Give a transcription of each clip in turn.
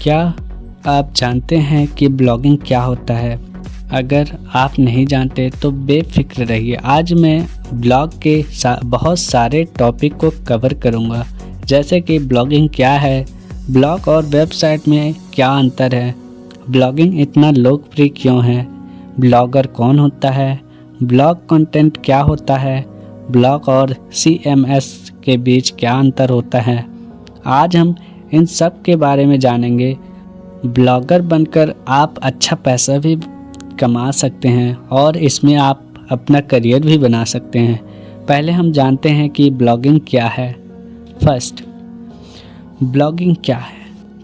क्या आप जानते हैं कि ब्लॉगिंग क्या होता है? अगर आप नहीं जानते तो बेफिक्र रहिए। आज मैं ब्लॉग के बहुत सारे टॉपिक को कवर करूंगा, जैसे कि ब्लॉगिंग क्या है, ब्लॉग और वेबसाइट में क्या अंतर है, ब्लॉगिंग इतना लोकप्रिय क्यों है, ब्लॉगर कौन होता है, ब्लॉग कंटेंट क्या होता है, ब्लॉग और CMS के बीच क्या अंतर होता है। आज हम इन सब के बारे में जानेंगे। ब्लॉगर बनकर आप अच्छा पैसा भी कमा सकते हैं और इसमें आप अपना करियर भी बना सकते हैं। पहले हम जानते हैं कि ब्लॉगिंग क्या है। फर्स्ट, ब्लॉगिंग क्या है?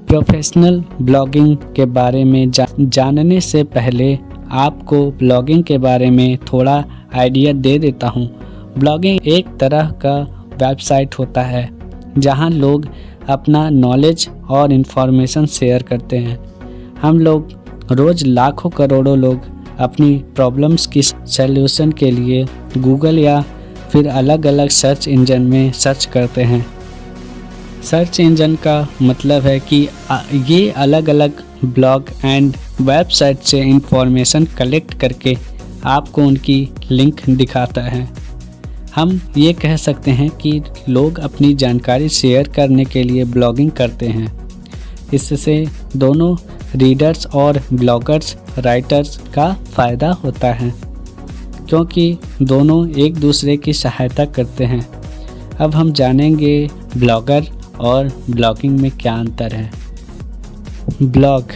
प्रोफेशनल ब्लॉगिंग के बारे में जानने से पहले आपको ब्लॉगिंग के बारे में थोड़ा आइडिया दे देता हूँ। ब्लॉगिंग एक तरह का वेबसाइट होता है जहाँ लोग अपना नॉलेज और इन्फॉर्मेशन शेयर करते हैं। हम लोग रोज़ लाखों करोड़ों लोग अपनी प्रॉब्लम्स की सल्यूशन के लिए गूगल या फिर अलग अलग सर्च इंजन में सर्च करते हैं। सर्च इंजन का मतलब है कि ये अलग अलग ब्लॉग एंड वेबसाइट से इंफॉर्मेशन कलेक्ट करके आपको उनकी लिंक दिखाता है। हम ये कह सकते हैं कि लोग अपनी जानकारी शेयर करने के लिए ब्लॉगिंग करते हैं। इससे दोनों रीडर्स और ब्लॉगर्स राइटर्स का फ़ायदा होता है, क्योंकि दोनों एक दूसरे की सहायता करते हैं। अब हम जानेंगे ब्लॉगर और ब्लॉगिंग में क्या अंतर है। ब्लॉग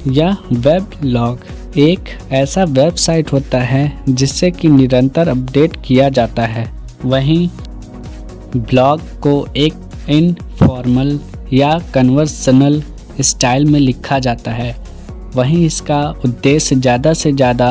या वेबलॉग एक ऐसा वेबसाइट होता है जिससे कि निरंतर अपडेट किया जाता है। वहीं ब्लॉग को एक इनफॉर्मल या कन्वर्सेशनल स्टाइल में लिखा जाता है। वहीं इसका उद्देश्य ज़्यादा से ज़्यादा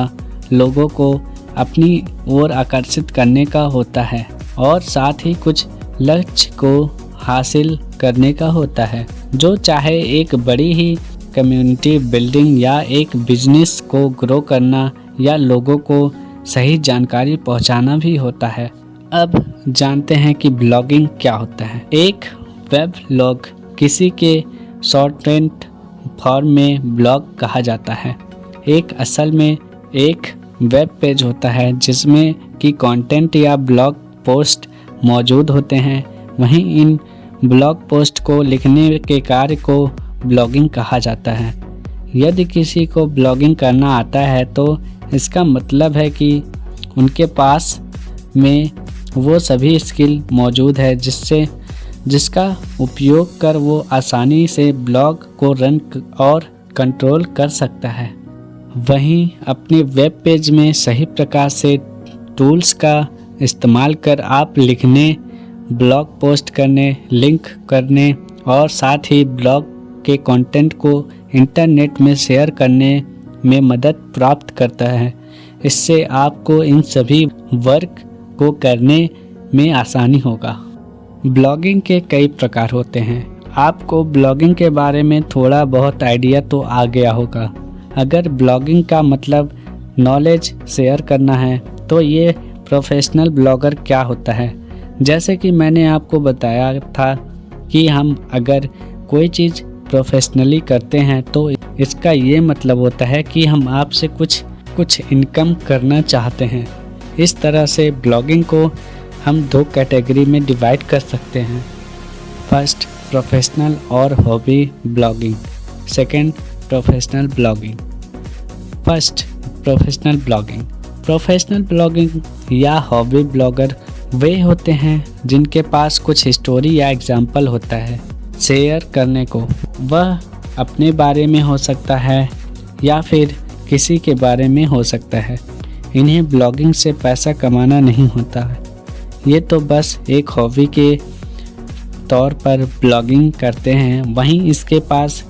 लोगों को अपनी ओर आकर्षित करने का होता है और साथ ही कुछ लक्ष्य को हासिल करने का होता है, जो चाहे एक बड़ी ही कम्युनिटी बिल्डिंग या एक बिजनेस को ग्रो करना या लोगों को सही जानकारी पहुंचाना भी होता है। अब जानते हैं कि ब्लॉगिंग क्या होता है। एक वेबलॉग किसी के शॉर्टेंड फॉर्म में ब्लॉग कहा जाता है। एक असल में एक वेब पेज होता है जिसमें कि कंटेंट या ब्लॉग पोस्ट मौजूद होते हैं। वहीं इन ब्लॉग पोस्ट को लिखने के कार्य को ब्लॉगिंग कहा जाता है। यदि किसी को ब्लॉगिंग करना आता है तो इसका मतलब है कि उनके पास में वो सभी स्किल मौजूद है जिसका उपयोग कर वो आसानी से ब्लॉग को रन और कंट्रोल कर सकता है। वहीं अपने वेब पेज में सही प्रकार से टूल्स का इस्तेमाल कर आप लिखने, ब्लॉग पोस्ट करने, लिंक करने और साथ ही ब्लॉग के कंटेंट को इंटरनेट में शेयर करने में मदद प्राप्त करता है। इससे आपको इन सभी वर्क को करने में आसानी होगा। ब्लॉगिंग के कई प्रकार होते हैं। आपको ब्लॉगिंग के बारे में थोड़ा बहुत आइडिया तो आ गया होगा। अगर ब्लॉगिंग का मतलब नॉलेज शेयर करना है तो ये प्रोफेशनल ब्लॉगर क्या होता है। जैसे कि मैंने आपको बताया था कि हम अगर कोई चीज़ प्रोफेशनली करते हैं तो इसका ये मतलब होता है कि हम आपसे कुछ इनकम करना चाहते हैं। इस तरह से ब्लॉगिंग को हम दो कैटेगरी में डिवाइड कर सकते हैं। फर्स्ट, प्रोफेशनल और hobby blogging. Second, professional blogging. First, professional blogging. Professional blogging या हॉबी ब्लॉगर वे होते हैं जिनके पास कुछ स्टोरी या एग्जाम्पल होता है शेयर करने को। वह अपने बारे में हो सकता है या फिर किसी के बारे में हो सकता है। इन्हें ब्लॉगिंग से पैसा कमाना नहीं होता है, ये तो बस एक हॉबी के तौर पर ब्लॉगिंग करते हैं। वहीं इसके पास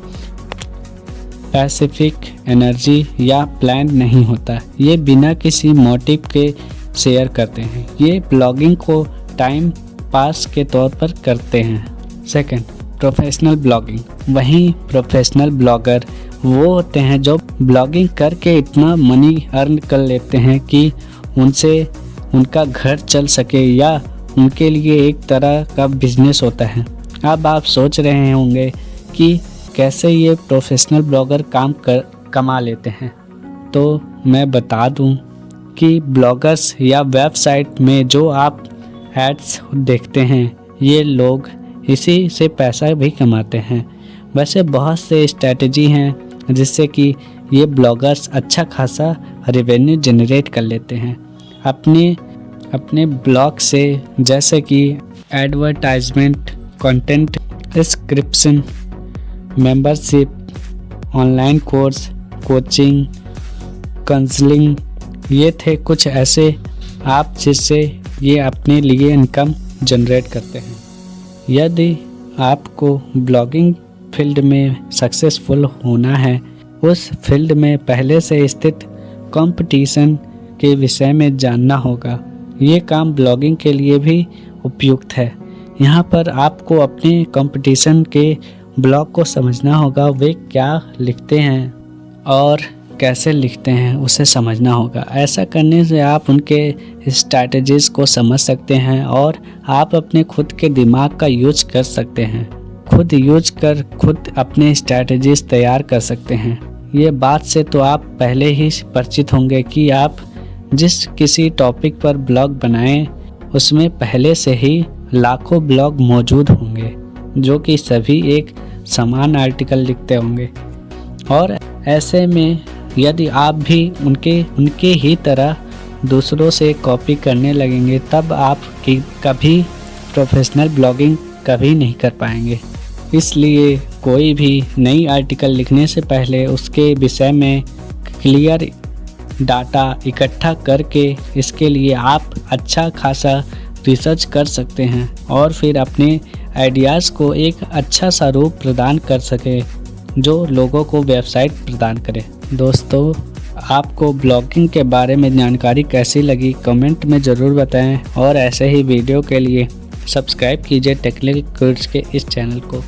पैसिफिक एनर्जी या प्लान नहीं होता, ये बिना किसी मोटिव के शेयर करते हैं। ये ब्लॉगिंग को टाइम पास के तौर पर करते हैं। Second, professional blogging. वहीं प्रोफेशनल ब्लॉगर वो होते हैं जो ब्लॉगिंग करके इतना मनी अर्न कर लेते हैं कि उनसे उनका घर चल सके या उनके लिए एक तरह का बिजनेस होता है। अब आप सोच रहे होंगे कि कैसे ये प्रोफेशनल ब्लॉगर कमा लेते हैं। तो मैं बता दूं कि ब्लॉगर्स या वेबसाइट में जो आप एड्स देखते हैं, ये लोग इसी से पैसा भी कमाते हैं। वैसे बहुत से स्ट्रैटेजी हैं जिससे कि ये ब्लॉगर्स अच्छा खासा रेवेन्यू जनरेट कर लेते हैं अपने ब्लॉग से, जैसे कि advertisement, content description, membership, online course, coaching, counselling. ये थे कुछ ऐसे आप जिससे ये अपने लिए इनकम जनरेट करते हैं। यदि आपको ब्लॉगिंग फील्ड में सक्सेसफुल होना है, उस फील्ड में पहले से स्थित कंपटीशन के विषय में जानना होगा। ये काम ब्लॉगिंग के लिए भी उपयुक्त है। यहाँ पर आपको अपने कंपटीशन के ब्लॉग को समझना होगा, वे क्या लिखते हैं और कैसे लिखते हैं उसे समझना होगा। ऐसा करने से आप उनके स्ट्रैटेजीज़ को समझ सकते हैं और आप अपने खुद के दिमाग का यूज कर सकते हैं। खुद अपने स्ट्रैटेजीज़ तैयार कर सकते हैं। ये बात से तो आप पहले ही परिचित होंगे कि आप जिस किसी टॉपिक पर ब्लॉग बनाएं, उसमें पहले से ही लाखों ब्लॉग मौजूद होंगे जो कि सभी एक समान आर्टिकल लिखते होंगे। और ऐसे में यदि आप भी उनके ही तरह दूसरों से कॉपी करने लगेंगे, तब आप कभी प्रोफेशनल ब्लॉगिंग कभी नहीं कर पाएंगे। इसलिए कोई भी नई आर्टिकल लिखने से पहले उसके विषय में क्लियर डाटा इकट्ठा करके इसके लिए आप अच्छा खासा रिसर्च कर सकते हैं और फिर अपने आइडियाज़ को एक अच्छा सा रूप प्रदान कर सके जो लोगों को वेबसाइट प्रदान करे। दोस्तों, आपको ब्लॉगिंग के बारे में जानकारी कैसी लगी कमेंट में ज़रूर बताएं और ऐसे ही वीडियो के लिए सब्सक्राइब कीजिए टेक्निकल क्विज़ के इस चैनल को।